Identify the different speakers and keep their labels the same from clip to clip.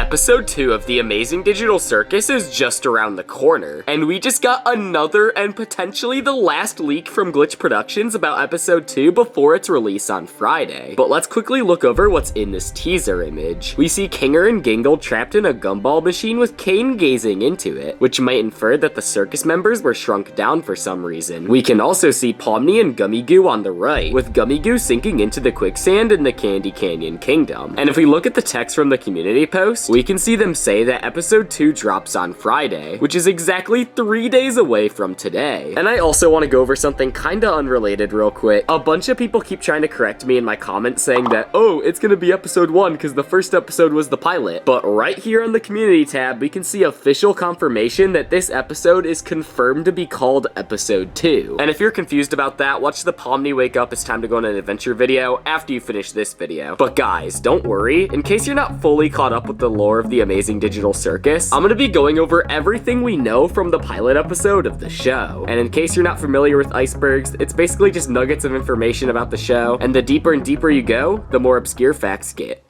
Speaker 1: Episode 2 of The Amazing Digital Circus is just around the corner, and we just got another and potentially the last leak from Glitch Productions about Episode 2 before its release on Friday. But let's quickly look over what's in this teaser image. We see Kinger and Gingle trapped in a gumball machine with Kane gazing into it, which might infer that the circus members were shrunk down for some reason. We can also see Pomni and Gummy Goo on the right, with Gummy Goo sinking into the quicksand in the Candy Canyon Kingdom. And if we look at the text from the community post, we can see them say that Episode 2 drops on Friday, which is exactly 3 days away from today. And I also want to go over something kinda unrelated real quick. A bunch of people keep trying to correct me in my comments saying that, oh, it's gonna be Episode 1 because the first episode was the pilot. But right here on the community tab, we can see official confirmation that this episode is confirmed to be called Episode 2. And if you're confused about that, watch the Pomni Wake Up It's Time to Go on an Adventure video after you finish this video. But guys, don't worry. In case you're not fully caught up with the lore of The Amazing Digital Circus, I'm gonna be going over everything we know from the pilot episode of the show. And in case you're not familiar with icebergs, it's basically just nuggets of information about the show, and the deeper and deeper you go, the more obscure facts get.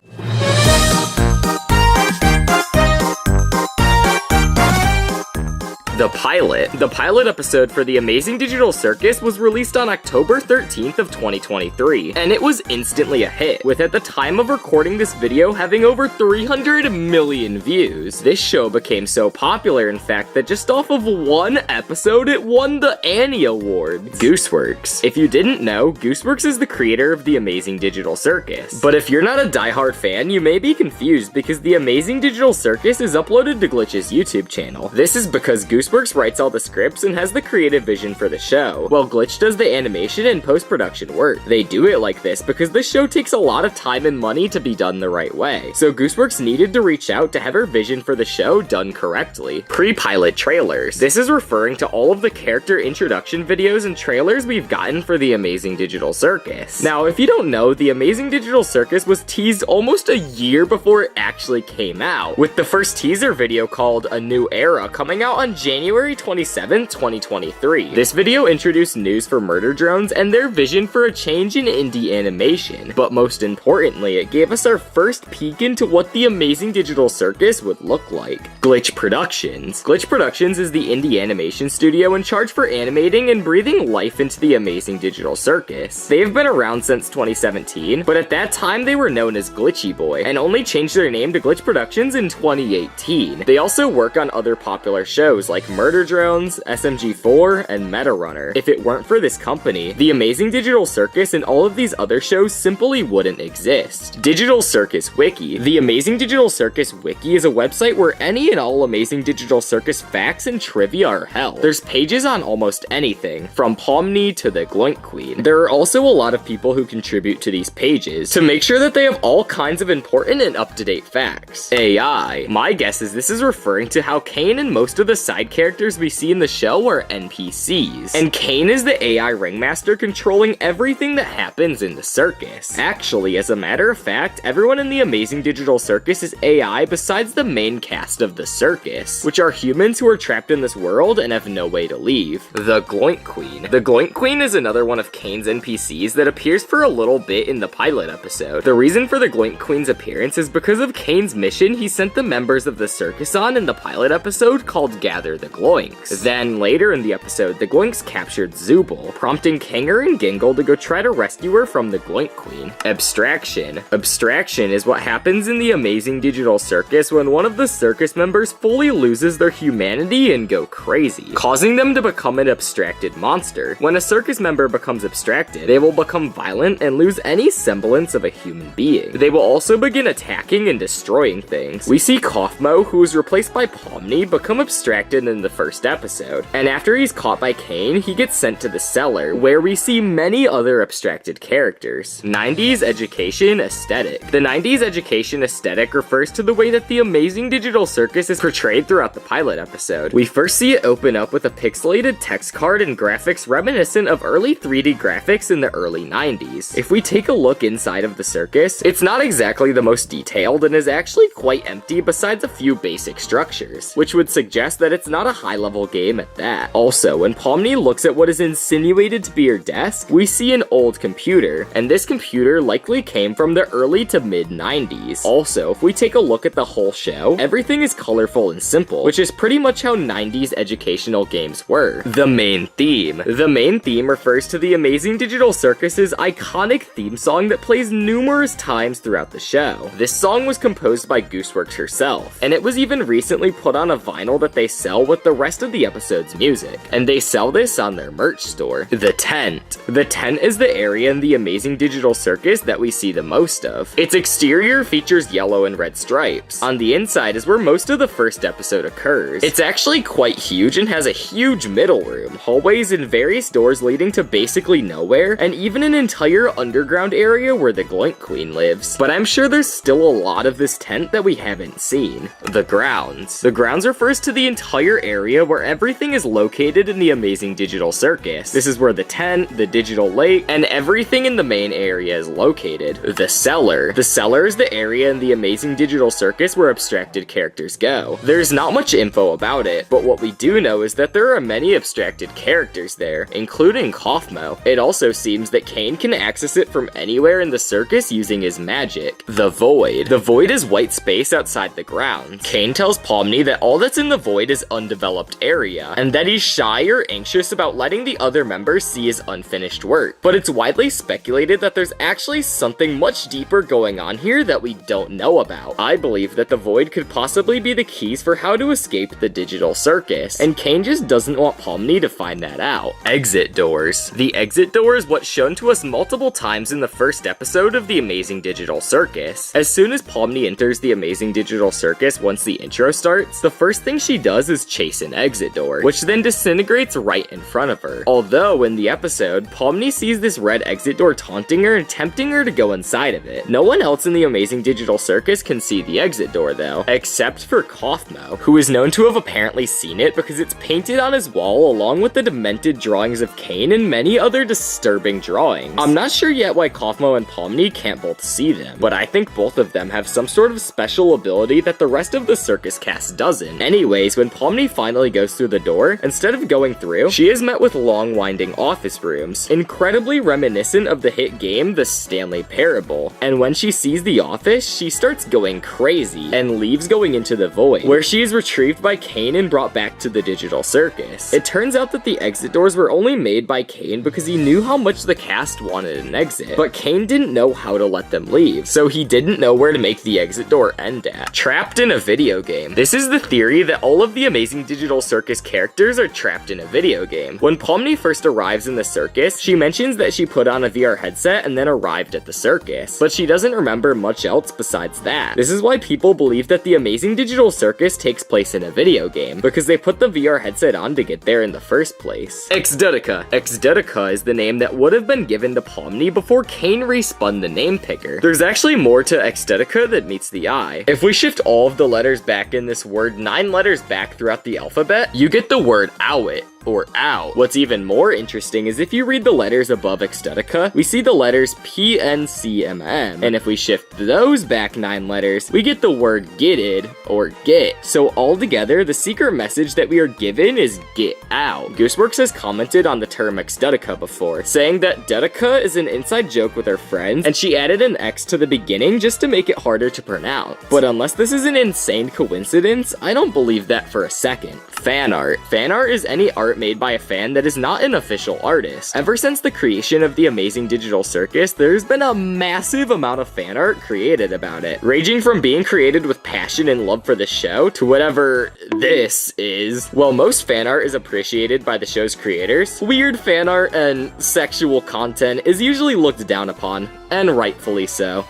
Speaker 1: The pilot episode for The Amazing Digital Circus was released on October 13th of 2023, and it was instantly a hit, with at the time of recording this video having over 300 million views. This show became so popular, in fact, that just off of one episode, it won the Annie Award. Gooseworks. If you didn't know, Gooseworks is the creator of The Amazing Digital Circus. But if you're not a diehard fan, you may be confused because The Amazing Digital Circus is uploaded to Glitch's YouTube channel. This is because Gooseworks writes all the scripts and has the creative vision for the show, while Glitch does the animation and post-production work. They do it like this because this show takes a lot of time and money to be done the right way, so Gooseworks needed to reach out to have her vision for the show done correctly. Pre-pilot trailers. This is referring to all of the character introduction videos and trailers we've gotten for The Amazing Digital Circus. Now, if you don't know, The Amazing Digital Circus was teased almost a year before it actually came out, with the first teaser video called A New Era coming out on January 27, 2023. This video introduced news for murder drones and their vision for a change in indie animation, but most importantly, it gave us our first peek into what The Amazing Digital Circus would look like. Glitch Productions. Glitch Productions is the indie animation studio in charge for animating and breathing life into The Amazing Digital Circus. They've been around since 2017, but at that time they were known as Glitchy Boy, and only changed their name to Glitch Productions in 2018. They also work on other popular shows like Murder Drones, SMG4, and Meta Runner. If it weren't for this company, The Amazing Digital Circus and all of these other shows simply wouldn't exist. Digital Circus Wiki. The Amazing Digital Circus Wiki is a website where any and all Amazing Digital Circus facts and trivia are held. There's pages on almost anything, from Pomni to the Gloink Queen. There are also a lot of people who contribute to these pages to make sure that they have all kinds of important and up-to-date facts. AI. My guess is this is referring to how Kane and most of the side characters we see in the show are NPCs, and Kane is the AI ringmaster controlling everything that happens in the circus. Actually, as a matter of fact, everyone in The Amazing Digital Circus is AI besides the main cast of the circus, which are humans who are trapped in this world and have no way to leave. The Gloink Queen. The Gloink Queen is another one of Kane's NPCs that appears for a little bit in the pilot episode. The reason for the Gloink Queen's appearance is because of Kane's mission he sent the members of the circus on in the pilot episode called Gather the Gloinks. Then, later in the episode, the Gloinks captured Zooble, prompting Kinger and Gingle to go try to rescue her from the Gloink Queen. Abstraction. Abstraction is what happens in The Amazing Digital Circus when one of the circus members fully loses their humanity and go crazy, causing them to become an abstracted monster. When a circus member becomes abstracted, they will become violent and lose any semblance of a human being. They will also begin attacking and destroying things. We see Kaufmo, who was replaced by Pomni, become abstracted in the first episode, and after he's caught by Kane, he gets sent to the cellar, where we see many other abstracted characters. 90s education aesthetic. The 90s education aesthetic refers to the way that The Amazing Digital Circus is portrayed throughout the pilot episode. We first see it open up with a pixelated text card and graphics reminiscent of early 3D graphics in the early 90s. If we take a look inside of the circus, it's not exactly the most detailed and is actually quite empty besides a few basic structures, which would suggest that it's not not a high-level game at that. Also, when Pomni looks at what is insinuated to be her desk, we see an old computer, and this computer likely came from the early to mid-90s. Also, if we take a look at the whole show, everything is colorful and simple, which is pretty much how 90s educational games were. The main theme. The main theme refers to the Amazing Digital Circus's iconic theme song that plays numerous times throughout the show. This song was composed by Gooseworks herself, and it was even recently put on a vinyl that they sell with the rest of the episode's music, and they sell this on their merch store. The tent. The tent is the area in the Amazing Digital Circus that we see the most of. Its exterior features yellow and red stripes. On the inside is where most of the first episode occurs. It's actually quite huge and has a huge middle room, hallways and various doors leading to basically nowhere, and even an entire underground area where the Gloink Queen lives. But I'm sure there's still a lot of this tent that we haven't seen. The grounds. The grounds refers to the entire area where everything is located in the Amazing Digital Circus. This is where the tent, the digital lake, and everything in the main area is located. The cellar. The cellar is the area in the Amazing Digital Circus where abstracted characters go. There's not much info about it, but what we do know is that there are many abstracted characters there, including Kaufmo. It also seems that Kane can access it from anywhere in the circus using his magic. The void. The void is white space outside the grounds. Kane tells Pomni that all that's in the void is undeveloped area, and that he's shy or anxious about letting the other members see his unfinished work. But it's widely speculated that there's actually something much deeper going on here that we don't know about. I believe that the void could possibly be the keys for how to escape the digital circus, and Kane just doesn't want Pomni to find that out. Exit doors. The exit door is what's shown to us multiple times in the first episode of the Amazing Digital Circus. As soon as Pomni enters the Amazing Digital Circus once the intro starts, the first thing she does is chase an exit door, which then disintegrates right in front of her. Although in the episode, Pomni sees this red exit door taunting her and tempting her to go inside of it. No one else in the Amazing Digital Circus can see the exit door though, except for Kaufmo, who is known to have apparently seen it because it's painted on his wall along with the demented drawings of Kane and many other disturbing drawings. I'm not sure yet why Kaufmo and Pomni can't both see them, but I think both of them have some sort of special ability that the rest of the circus cast doesn't. Anyways, when Pomni finally goes through the door, instead of going through, she is met with long winding office rooms, incredibly reminiscent of the hit game The Stanley Parable. And when she sees the office, she starts going crazy and leaves going into the void, where she is retrieved by Kane and brought back to the digital circus. It turns out that the exit doors were only made by Kane because he knew how much the cast wanted an exit, but Kane didn't know how to let them leave, so he didn't know where to make the exit door end at. Trapped in a video game. This is the theory that all of the Amazing Digital Circus characters are trapped in a video game. When Pomni first arrives in the circus, she mentions that she put on a VR headset and then arrived at the circus, but she doesn't remember much else besides that. This is why people believe that the Amazing Digital Circus takes place in a video game, because they put the VR headset on to get there in the first place. Exotica. Exotica is the name that would have been given to Pomni before Kane respun the name picker. There's actually more to Exotica that meets the eye. If we shift all of the letters back in this word 9 letters back throughout the alphabet, you get the word owit, or out. What's even more interesting is if you read the letters above Exotica, we see the letters P, N, C, M, M. And if we shift those back 9 letters, we get the word gitted, or get. So altogether, the secret message that we are given is get out. Gooseworks has commented on the term Exotica before, saying that Dedica is an inside joke with her friends, and she added an X to the beginning just to make it harder to pronounce. But unless this is an insane coincidence, I don't believe that for a second. Fan art. Fan art is any art made by a fan that is not an official artist. Ever since the creation of the Amazing Digital Circus, there's been a massive amount of fan art created about it, ranging from being created with passion and love for the show to whatever this is. While most fan art is appreciated by the show's creators, weird fan art and sexual content is usually looked down upon, and rightfully so.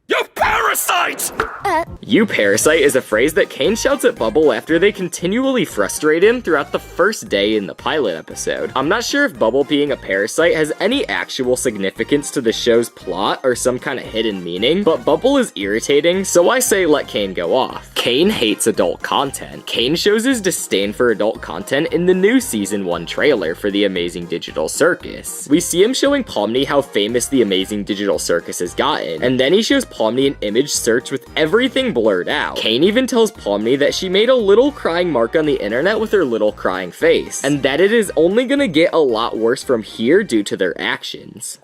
Speaker 1: You parasite! You parasite is a phrase that Kane shouts at Bubble after they continually frustrate him throughout the first day in the pilot episode. I'm not sure if Bubble being a parasite has any actual significance to the show's plot or some kind of hidden meaning, but Bubble is irritating, so I say let Kane go off. Kane hates adult content. Kane shows his disdain for adult content in the new Season 1 trailer for The Amazing Digital Circus. We see him showing Pomni how famous The Amazing Digital Circus has gotten, and then he shows Pomni an image search with everything blurred out. Kane even tells Pomni that she made a little crying mark on the internet with her little crying face, and that it is only gonna get a lot worse from here due to their actions.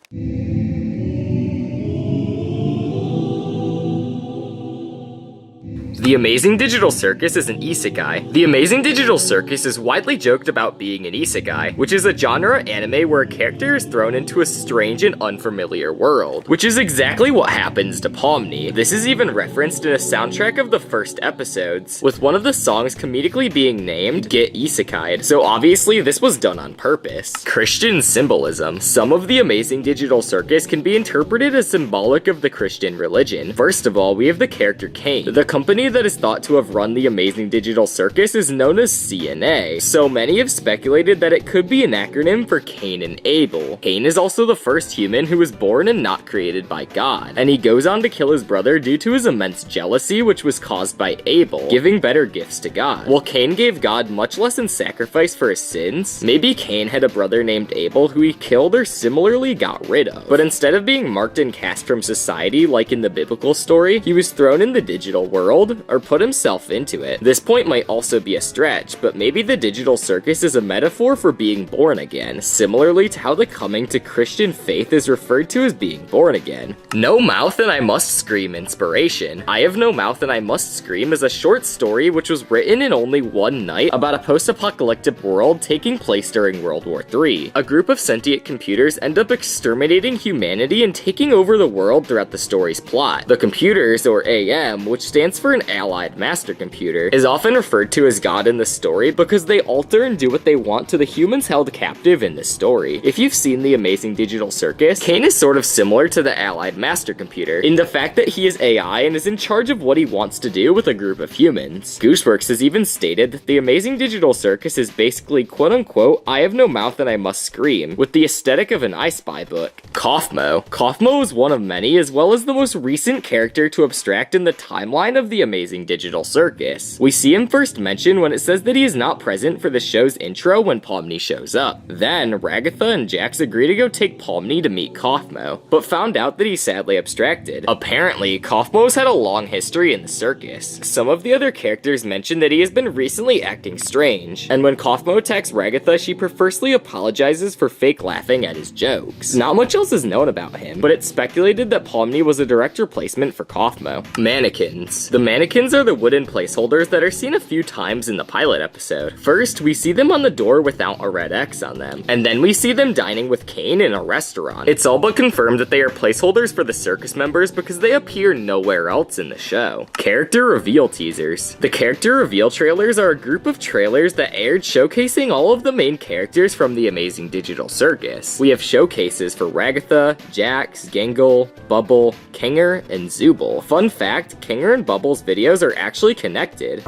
Speaker 1: The Amazing Digital Circus is an isekai. The Amazing Digital Circus is widely joked about being an isekai, which is a genre anime where a character is thrown into a strange and unfamiliar world, which is exactly what happens to Pomni. This is even referenced in a soundtrack of the first episodes, with one of the songs comedically being named Get Isekai'd, so obviously this was done on purpose. Christian symbolism. Some of The Amazing Digital Circus can be interpreted as symbolic of the Christian religion. First of all, we have the character Cain. The company that is thought to have run The Amazing Digital Circus is known as CNA, so many have speculated that it could be an acronym for Cain and Abel. Cain is also the first human who was born and not created by God, and he goes on to kill his brother due to his immense jealousy, which was caused by Abel, giving better gifts to God. While Cain gave God much less in sacrifice for his sins, maybe Cain had a brother named Abel who he killed or similarly got rid of. But instead of being marked and cast from society like in the biblical story, he was thrown in the digital world, or put himself into it. This point might also be a stretch, but maybe the digital circus is a metaphor for being born again, similarly to how the coming to Christian faith is referred to as being born again. No Mouth and I Must Scream inspiration. I Have No Mouth and I Must Scream is a short story which was written in only one night about a post-apocalyptic world taking place during World War III. A group of sentient computers end up exterminating humanity and taking over the world throughout the story's plot. The computers, or AM, which stands for an Allied Master Computer, is often referred to as God in the story because they alter and do what they want to the humans held captive in the story. If you've seen The Amazing Digital Circus, Cain is sort of similar to the Allied Master Computer in the fact that he is AI and is in charge of what he wants to do with a group of humans. Gooseworks has even stated that The Amazing Digital Circus is basically quote-unquote I Have No Mouth and I Must Scream, with the aesthetic of an I Spy book. Kaufmo. Kaufmo is one of many, as well as the most recent character to abstract in the timeline of The Amazing Digital Circus. We see him first mentioned when it says that he is not present for the show's intro when Pomni shows up. Then, Ragatha and Jax agree to go take Pomni to meet Kaufmo, but found out that he's sadly abstracted. Apparently, Kaufmo's had a long history in the circus. Some of the other characters mention that he has been recently acting strange, and when Kaufmo attacks Ragatha, she profusely apologizes for fake laughing at his jokes. Not much else is known about him, but it's speculated that Pomni was a direct replacement for Kaufmo. Mannequins. The mannequins are the wooden placeholders that are seen a few times in the pilot episode. First, we see them on the door without a red X on them, and then we see them dining with Cain in a restaurant. It's all but confirmed that they are placeholders for the circus members because they appear nowhere else in the show. Character reveal teasers. The character reveal trailers are a group of trailers that aired showcasing all of the main characters from The Amazing Digital Circus. We have showcases for Ragatha, Jax, Gangle, Bubble, Kinger, and Zooble. Fun fact, Kinger and Bubble's videos are actually connected.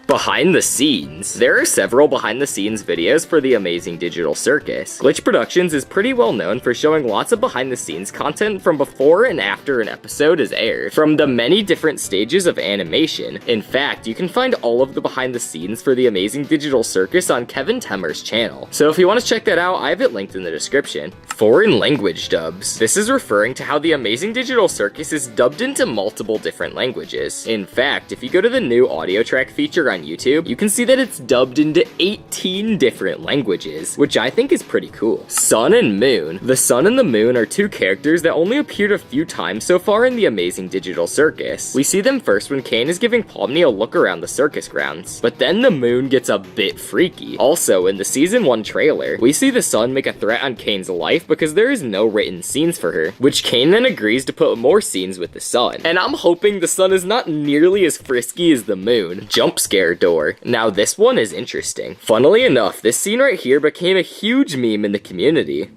Speaker 1: Behind the scenes. There are several behind the scenes videos for The Amazing Digital Circus. Glitch Productions is pretty well known for showing lots of behind the scenes content from before and after an episode is aired, from the many different stages of animation. In fact, you can find all of the behind the scenes for The Amazing Digital Circus on Kevin Temmer's channel. So if you want to check that out, I have it linked in the description. Foreign language dubs. This is referring to how The Amazing Digital Circus is dubbed into multiple different languages. In fact, if you go to the new audio track feature on YouTube, you can see that it's dubbed into 18 different languages, which I think is pretty cool. Sun and Moon. The Sun and the Moon are two characters that only appeared a few times so far in The Amazing Digital Circus. We see them first when Cain is giving Pomni a look around the circus grounds, but then the Moon gets a bit freaky. Also, in the Season 1 trailer, we see the Sun make a threat on Cain's life because there is no written scenes for her, which Cain then agrees to put more scenes with the Sun. And I'm hoping the Sun is not nearly as frisky as the Moon. Jump scare door. Now this one is interesting. Funnily enough, this scene right here became a huge meme in the community.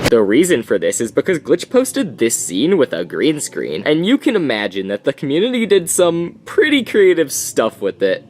Speaker 1: The reason for this is because Glitch posted this scene with a green screen, and you can imagine that the community did some pretty creative stuff with it.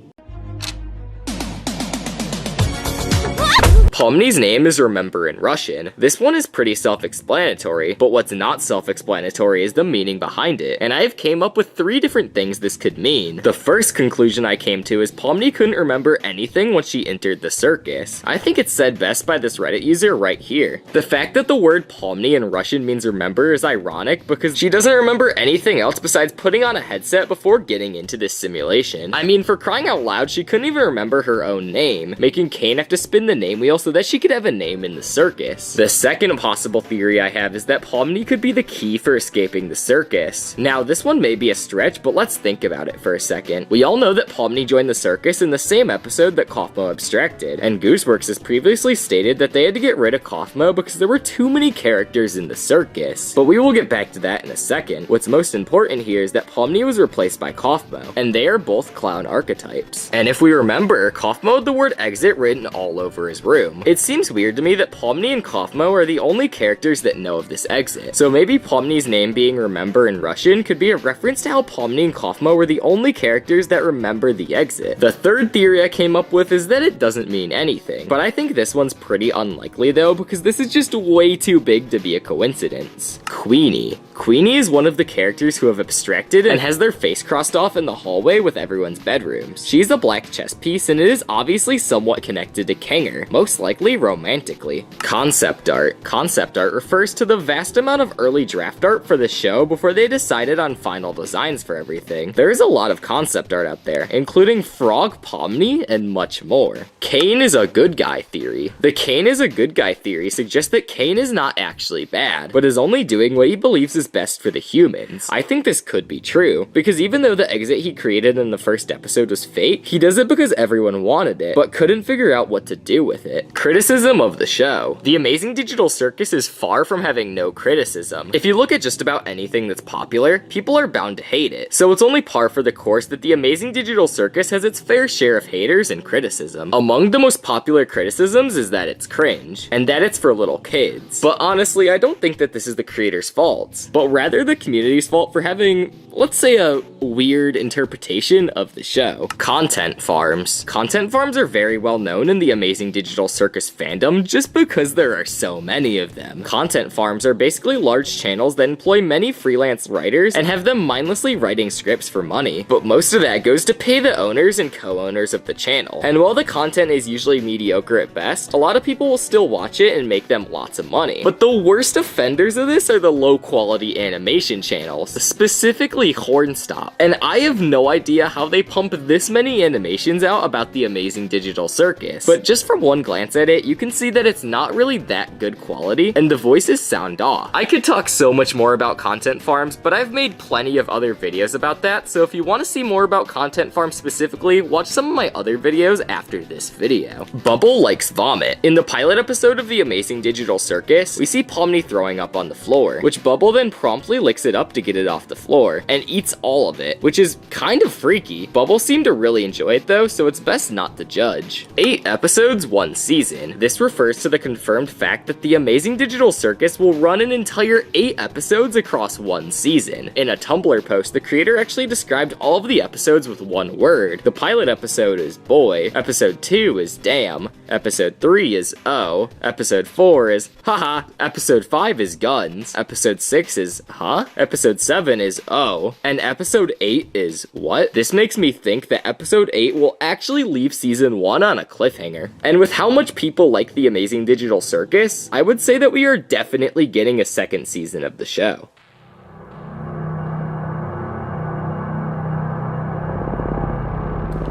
Speaker 1: Pomni's name is Remember in Russian. This one is pretty self-explanatory, but what's not self-explanatory is the meaning behind it, and I've came up with 3 different things this could mean. The first conclusion I came to is Pomni couldn't remember anything once she entered the circus. I think it's said best by this Reddit user right here. The fact that the word Pomni in Russian means remember is ironic because she doesn't remember anything else besides putting on a headset before getting into this simulation. I mean, for crying out loud, she couldn't even remember her own name, making Kane have to spin the name wheel so that she could have a name in the circus. The second possible theory I have is that Pomni could be the key for escaping the circus. Now, this one may be a stretch, but let's think about it for a second. We all know that Pomni joined the circus in the same episode that Kaufmo abstracted, and Gooseworks has previously stated that they had to get rid of Kaufmo because there were too many characters in the circus. But we will get back to that in a second. What's most important here is that Pomni was replaced by Kaufmo, and they are both clown archetypes. And if we remember, Kaufmo had the word exit written all over his room. It seems weird to me that Pomni and Kaufmo are the only characters that know of this exit. So maybe Pomni's name being Remember in Russian could be a reference to how Pomni and Kaufmo were the only characters that remember the exit. The third theory I came up with is that it doesn't mean anything, but I think this one's pretty unlikely though because this is just way too big to be a coincidence. Queenie. Queenie is one of the characters who have abstracted and has their face crossed off in the hallway with everyone's bedrooms. She's a black chess piece and it is obviously somewhat connected to Kanger, most likely romantically. Concept art. Concept art refers to the vast amount of early draft art for the show before they decided on final designs for everything. There is a lot of concept art out there, including Frog Pomni and much more. Kane is a good guy theory. The Kane is a good guy theory suggests that Kane is not actually bad, but is only doing what he believes is best for the humans. I think this could be true, because even though the exit he created in the first episode was fake, he does it because everyone wanted it, but couldn't figure out what to do with it. Criticism of the show. The Amazing Digital Circus is far from having no criticism. If you look at just about anything that's popular, people are bound to hate it, so it's only par for the course that the Amazing Digital Circus has its fair share of haters and criticism. Among the most popular criticisms is that it's cringe, and that it's for little kids. But honestly, I don't think that this is the creator's fault, but rather the community's fault for having, let's say, a weird interpretation of the show. Content farms. Content farms are very well known in the Amazing Digital Circus fandom just because there are so many of them. Content farms are basically large channels that employ many freelance writers and have them mindlessly writing scripts for money, but most of that goes to pay the owners and co-owners of the channel. And while the content is usually mediocre at best, a lot of people will still watch it and make them lots of money. But the worst offenders of this are the low quality animation channels, specifically Hornstop. And I have no idea how they pump this many animations out about the Amazing Digital Circus, but just from one glance at it, you can see that it's not really that good quality, and the voices sound off. I could talk so much more about content farms, but I've made plenty of other videos about that, so if you want to see more about content farms specifically, watch some of my other videos after this video. Bubble likes vomit. In the pilot episode of the Amazing Digital Circus, we see Pomni throwing up on the floor, which Bubble then promptly licks it up to get it off the floor, and eats all of it, which is kind of freaky. Bubble seemed to really enjoy it though, so it's best not to judge. 8 episodes, 1 season. This refers to the confirmed fact that the Amazing Digital Circus will run an entire 8 episodes across 1 season. In a Tumblr post, the creator actually described all of the episodes with one word. The pilot episode is boy, episode 2 is damn, episode 3 is oh, episode 4 is haha, episode 5 is guns, episode 6 is huh, episode 7 is oh, and episode 8 is what? This makes me think that episode 8 will actually leave season 1 on a cliffhanger. And with how much people like the Amazing Digital Circus, I would say that we are definitely getting a second season of the show.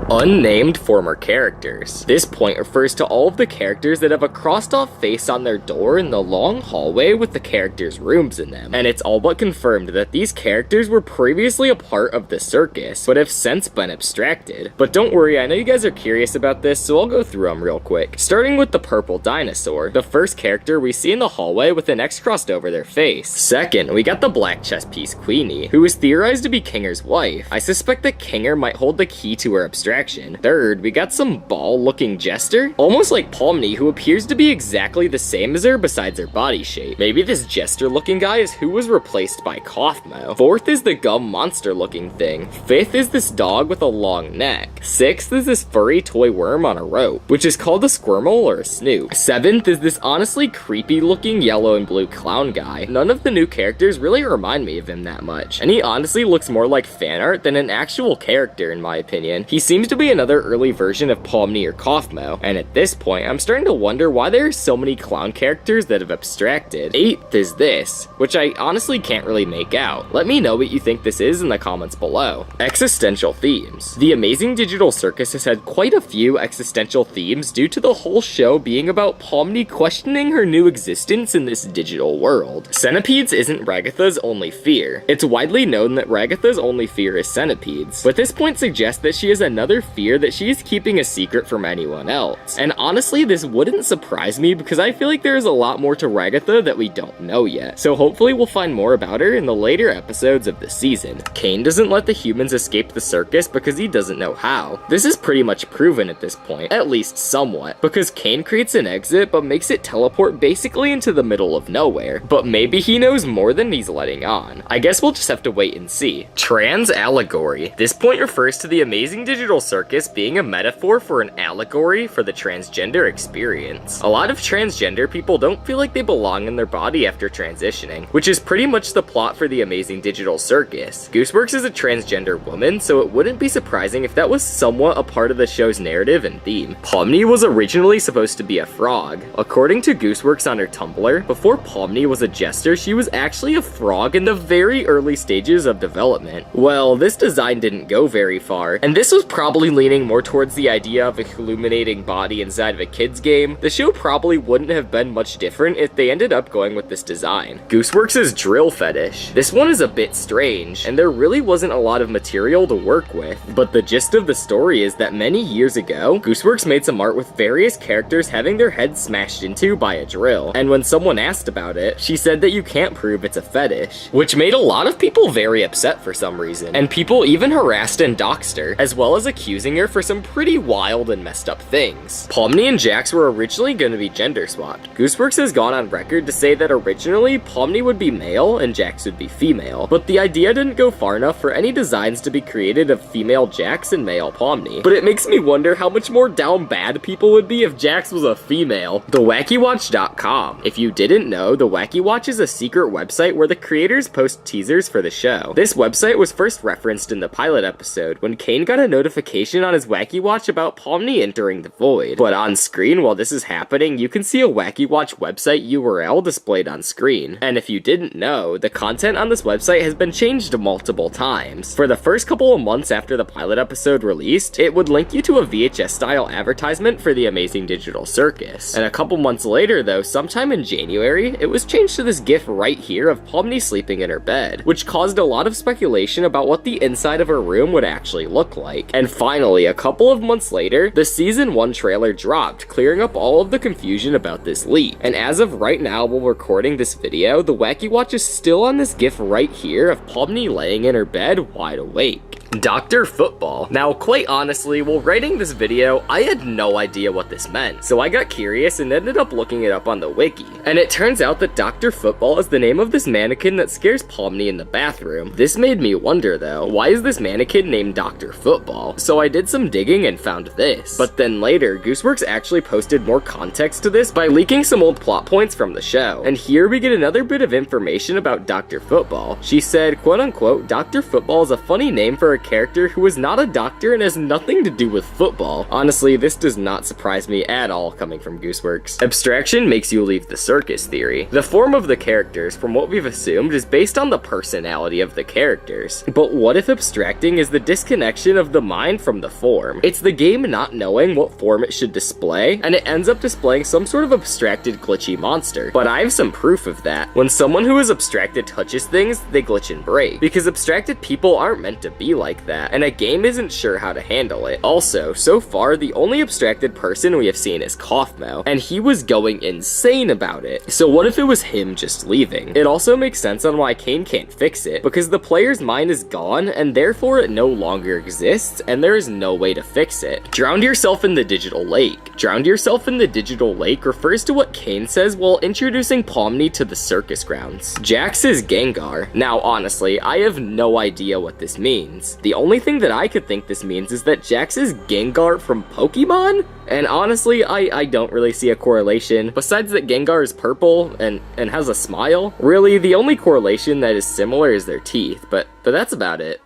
Speaker 1: Unnamed former characters. This point refers to all of the characters that have a crossed off face on their door in the long hallway with the characters' rooms in them. And it's all but confirmed that these characters were previously a part of the circus, but have since been abstracted. But don't worry, I know you guys are curious about this, so I'll go through them real quick. Starting with the purple dinosaur, the first character we see in the hallway with an X crossed over their face. Second, we got the black chess piece Queenie, who is theorized to be Kinger's wife. I suspect that Kinger might hold the key to her abstraction abstraction. Third, we got some ball-looking jester, almost like Pomni, who appears to be exactly the same as her besides her body shape. Maybe this jester-looking guy is who was replaced by Kaufmo. Fourth is the gum monster-looking thing. Fifth is this dog with a long neck. Sixth is this furry toy worm on a rope, which is called a squirmel or a snoop. Seventh is this honestly creepy-looking yellow and blue clown guy. None of the new characters really remind me of him that much, and he honestly looks more like fan art than an actual character in my opinion. He seems to be another early version of Pomni or Kaufmo, and at this point, I'm starting to wonder why there are so many clown characters that have abstracted. Eighth is this, which I honestly can't really make out. Let me know what you think this is in the comments below. Existential themes. The Amazing Digital Circus has had quite a few existential themes due to the whole show being about Pomni questioning her new existence in this digital world. Centipedes isn't Ragatha's only fear. It's widely known that Ragatha's only fear is centipedes, but this point suggests that she has another fear that she is keeping a secret from anyone else. And honestly, this wouldn't surprise me because I feel like there is a lot more to Ragatha that we don't know yet. So hopefully we'll find more about her in the later episodes of the season. Cain doesn't let the humans escape the circus because he doesn't know how. This is pretty much proven at this point, at least somewhat, because Cain creates an exit but makes it teleport basically into the middle of nowhere. But maybe he knows more than he's letting on. I guess we'll just have to wait and see. Trans allegory. This point refers to the Amazing Digital Circus being a metaphor for an allegory for the transgender experience. A lot of transgender people don't feel like they belong in their body after transitioning, which is pretty much the plot for the Amazing Digital Circus. Gooseworks is a transgender woman, so it wouldn't be surprising if that was somewhat a part of the show's narrative and theme. Pomni was originally supposed to be a frog. According to Gooseworks on her Tumblr, before Pomni was a jester, she was actually a frog in the very early stages of development. Well, this design didn't go very far, and this was probably leaning more towards the idea of a illuminating body inside of a kid's game. The show probably wouldn't have been much different if they ended up going with this design. Gooseworks' drill fetish. This one is a bit strange, and there really wasn't a lot of material to work with, but the gist of the story is that many years ago, Gooseworks made some art with various characters having their heads smashed into by a drill, and when someone asked about it, she said that you can't prove it's a fetish, which made a lot of people very upset for some reason, and people even harassed and doxed her, as well as accusing her for some pretty wild and messed up things. Pomni and Jax were originally going to be gender swapped. Gooseworks has gone on record to say that originally Pomni would be male and Jax would be female, but the idea didn't go far enough for any designs to be created of female Jax and male Pomni. But it makes me wonder how much more down bad people would be if Jax was a female. TheWackyWatch.com. If you didn't know, The Wacky Watch is a secret website where the creators post teasers for the show. This website was first referenced in the pilot episode when Cain got a notification on his Wacky Watch about Pomni entering the void. But on screen while this is happening, you can see a Wacky Watch website URL displayed on screen. And if you didn't know, the content on this website has been changed multiple times. For the first couple of months after the pilot episode released, it would link you to a VHS style advertisement for the Amazing Digital Circus. And a couple months later though, sometime in January, it was changed to this gif right here of Pomni sleeping in her bed, which caused a lot of speculation about what the inside of her room would actually look like. And finally, a couple of months later, the season 1 trailer dropped, clearing up all of the confusion about this leak. And as of right now, while recording this video, the Wacky Watch is still on this gif right here of Pomni laying in her bed wide awake. Dr. Football. Now, quite honestly, while writing this video, I had no idea what this meant, so I got curious and ended up looking it up on the wiki. And it turns out that Dr. Football is the name of this mannequin that scares Pomni in the bathroom. This made me wonder though, why is this mannequin named Dr. Football? So I did some digging and found this. But then later, Gooseworks actually posted more context to this by leaking some old plot points from the show. And here we get another bit of information about Dr. Football. She said, quote unquote, Dr. Football is a funny name for a character who is not a doctor and has nothing to do with football. Honestly, this does not surprise me at all coming from Gooseworks. Abstraction makes you leave the circus theory. The form of the characters, from what we've assumed, is based on the personality of the characters. But what if abstracting is the disconnection of the mind from the form? It's the game not knowing what form it should display, and it ends up displaying some sort of abstracted glitchy monster. But I have some proof of that. When someone who is abstracted touches things, they glitch and break, because abstracted people aren't meant to be like like that, and a game isn't sure how to handle it. Also, so far, the only abstracted person we have seen is Kaufmo, and he was going insane about it. So what if it was him just leaving? It also makes sense on why Kane can't fix it, because the player's mind is gone, and therefore it no longer exists, and there is no way to fix it. Drowned yourself in the digital lake. Drowned yourself in the digital lake refers to what Kane says while introducing Pomni to the circus grounds. Jax is Gengar. Now honestly, I have no idea what this means. The only thing that I could think this means is that Jax is Gengar from Pokemon? And honestly, I don't really see a correlation. Besides that Gengar is purple and has a smile. Really, the only correlation that is similar is their teeth, but that's about it.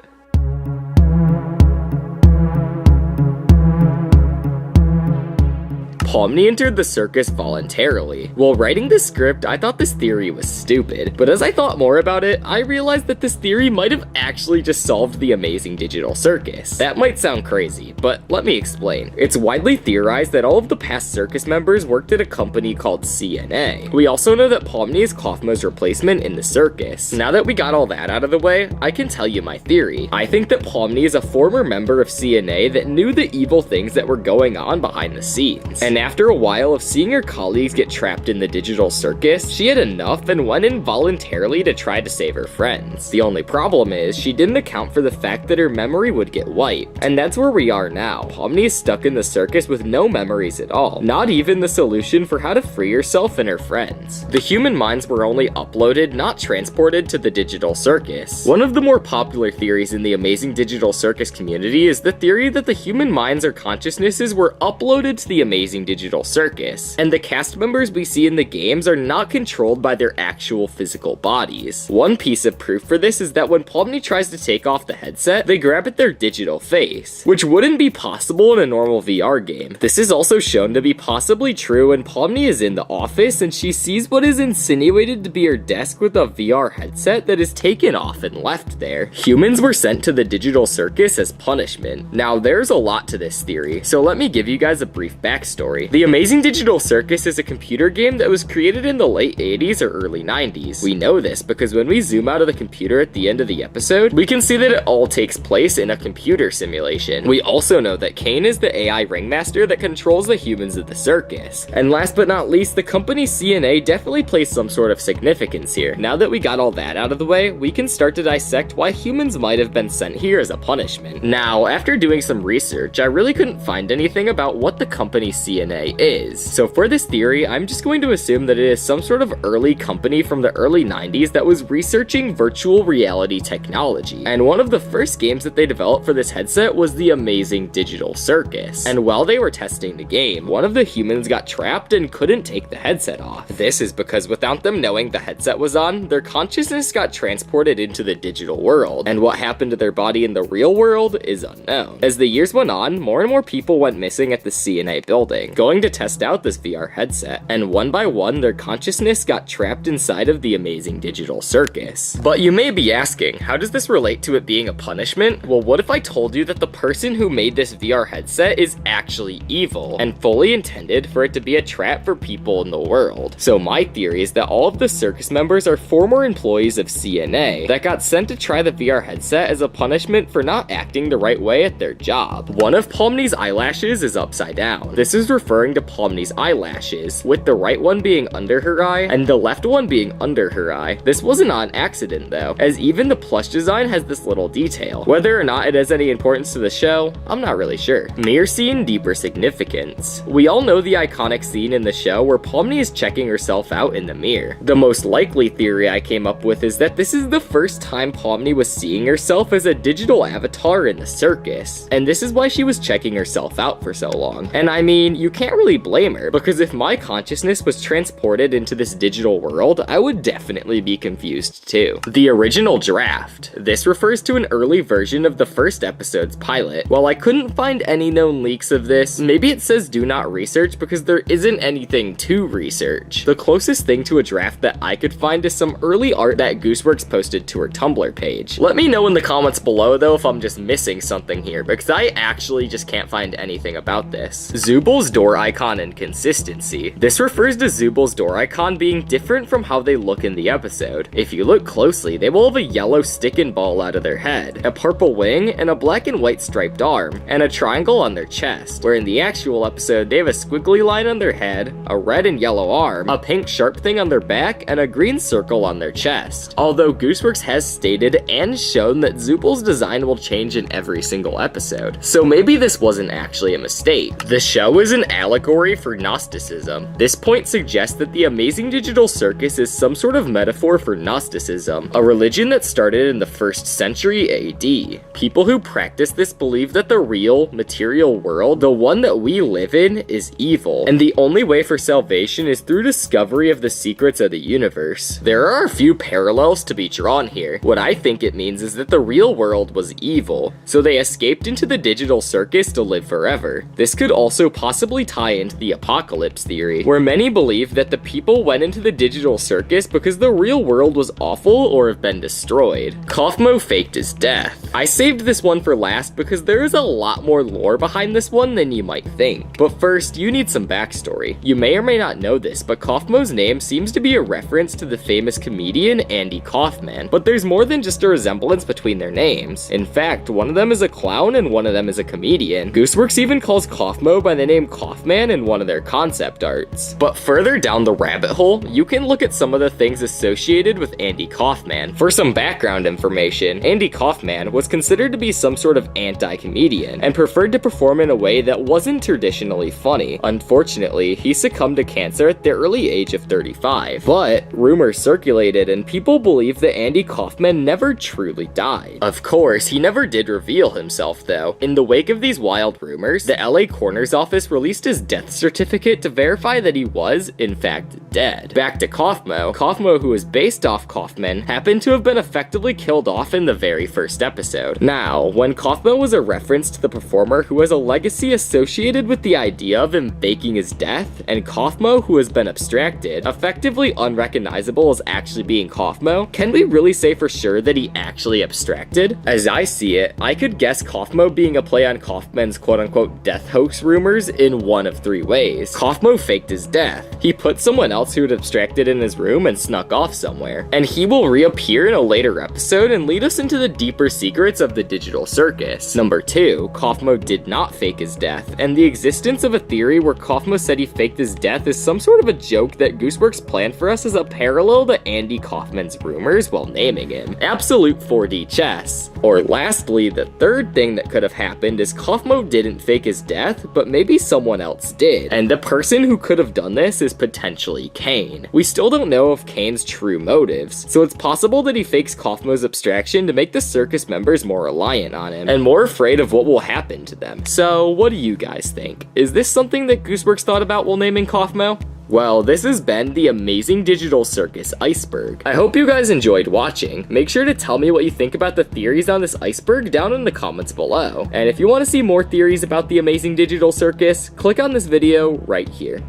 Speaker 1: Pomni entered the circus voluntarily. While writing this script, I thought this theory was stupid, but as I thought more about it, I realized that this theory might have actually just solved the amazing digital circus. That might sound crazy, but let me explain. It's widely theorized that all of the past circus members worked at a company called CNA. We also know that Pomni is Kaufmo's replacement in the circus. Now that we got all that out of the way, I can tell you my theory. I think that Pomni is a former member of CNA that knew the evil things that were going on behind the scenes. And after a while of seeing her colleagues get trapped in the digital circus, she had enough and went in voluntarily to try to save her friends. The only problem is, she didn't account for the fact that her memory would get wiped. And that's where we are now. Pomni is stuck in the circus with no memories at all. Not even the solution for how to free herself and her friends. The human minds were only uploaded, not transported to the digital circus. One of the more popular theories in the amazing digital circus community is the theory that the human minds or consciousnesses were uploaded to the amazing digital circus, and the cast members we see in the games are not controlled by their actual physical bodies. One piece of proof for this is that when Pomni tries to take off the headset, they grab at their digital face, which wouldn't be possible in a normal VR game. This is also shown to be possibly true when Pomni is in the office and she sees what is insinuated to be her desk with a VR headset that is taken off and left there. Humans were sent to the digital circus as punishment. Now, there's a lot to this theory, so let me give you guys a brief backstory. The Amazing Digital Circus is a computer game that was created in the late 80s or early 90s. We know this because when we zoom out of the computer at the end of the episode, we can see that it all takes place in a computer simulation. We also know that Kane is the AI ringmaster that controls the humans of the circus. And last but not least, the company CNA definitely plays some sort of significance here. Now that we got all that out of the way, we can start to dissect why humans might have been sent here as a punishment. Now, after doing some research, I really couldn't find anything about what the company CNA is. So for this theory, I'm just going to assume that it is some sort of early company from the early 90s that was researching virtual reality technology. And one of the first games that they developed for this headset was the Amazing Digital Circus. And while they were testing the game, one of the humans got trapped and couldn't take the headset off. This is because without them knowing the headset was on, their consciousness got transported into the digital world. And what happened to their body in the real world is unknown. As the years went on, more and more people went missing at the CNA building, going to test out this VR headset, and one by one their consciousness got trapped inside of the Amazing Digital Circus. But you may be asking, how does this relate to it being a punishment? Well, what if I told you that the person who made this VR headset is actually evil and fully intended for it to be a trap for people in the world? So my theory is that all of the circus members are former employees of CNA that got sent to try the VR headset as a punishment for not acting the right way at their job. One of Pomni's eyelashes is upside down. This is referring to Pomni's eyelashes, with the right one being under her eye and the left one being under her eye. This wasn't on accident though, as even the plush design has this little detail. Whether or not it has any importance to the show, I'm not really sure. Mirror scene, deeper significance. We all know the iconic scene in the show where Pomni is checking herself out in the mirror. The most likely theory I came up with is that this is the first time Pomni was seeing herself as a digital avatar in the circus, and this is why she was checking herself out for so long. And I mean, you can't really blame her, because if my consciousness was transported into this digital world, I would definitely be confused too. The original draft. This refers to an early version of the first episode's pilot. While I couldn't find any known leaks of this, maybe it says do not research because there isn't anything to research. The closest thing to a draft that I could find is some early art that Gooseworks posted to her Tumblr page. Let me know in the comments below though if I'm just missing something here, because I actually just can't find anything about this. Zubal's door icon and consistency. This refers to Zubal's door icon being different from how they look in the episode. If you look closely, they will have a yellow stick and ball out of their head, a purple wing, and a black and white striped arm, and a triangle on their chest, where in the actual episode they have a squiggly line on their head, a red and yellow arm, a pink sharp thing on their back, and a green circle on their chest. Although Gooseworks has stated and shown that Zubal's design will change in every single episode, so maybe this wasn't actually a mistake. The show is an allegory for Gnosticism. This point suggests that the Amazing Digital Circus is some sort of metaphor for Gnosticism, a religion that started in the 1st century AD. People who practice this believe that the real, material world, the one that we live in, is evil, and the only way for salvation is through discovery of the secrets of the universe. There are a few parallels to be drawn here. What I think it means is that the real world was evil, so they escaped into the digital circus to live forever. This could also possibly tie into the apocalypse theory, where many believe that the people went into the digital circus because the real world was awful or have been destroyed. Kaufmo faked his death. I saved this one for last because there is a lot more lore behind this one than you might think. But first, you need some backstory. You may or may not know this, but Kaufmo's name seems to be a reference to the famous comedian Andy Kaufman, but there's more than just a resemblance between their names. In fact, one of them is a clown and one of them is a comedian. Gooseworks even calls Kaufmo by the name Kaufman in one of their concept arts. But further down the rabbit hole, you can look at some of the things associated with Andy Kaufman. For some background information, Andy Kaufman was considered to be some sort of anti-comedian and preferred to perform in a way that wasn't traditionally funny. Unfortunately, he succumbed to cancer at the early age of 35. But rumors circulated and people believe that Andy Kaufman never truly died. Of course, he never did reveal himself though. In the wake of these wild rumors, the LA coroner's office released his death certificate to verify that he was, in fact, dead. Back to Kaufmo. Kaufmo, who was based off Kaufman, happened to have been effectively killed off in the very first episode. Now, when Kaufmo was a reference to the performer who has a legacy associated with the idea of him faking his death, and Kaufmo, who has been abstracted, effectively unrecognizable as actually being Kaufmo, can we really say for sure that he actually abstracted? As I see it, I could guess Kaufmo being a play on Kaufman's quote-unquote death hoax rumors in one of 3 ways. Kaufmo faked his death. He put someone else who had abstracted in his room and snuck off somewhere. And he will reappear in a later episode and lead us into the deeper secrets of the digital circus. Number 2, Kaufmo did not fake his death, and the existence of a theory where Kaufmo said he faked his death is some sort of a joke that Gooseworks planned for us as a parallel to Andy Kaufman's rumors while naming him. Absolute 4D chess. Or lastly, the third thing that could have happened is Kaufmo didn't fake his death, but maybe someone else did. And the person who could have done this is potentially Kane. We still don't know of Kane's true motives, so it's possible that he fakes Kaufmo's abstraction to make the circus members more reliant on him, and more afraid of what will happen to them. So what do you guys think? Is this something that Gooseworks thought about while naming Kaufmo? Well, this has been the Amazing Digital Circus iceberg. I hope you guys enjoyed watching. Make sure to tell me what you think about the theories on this iceberg down in the comments below. And if you want to see more theories about the Amazing Digital Circus, click on this video right here.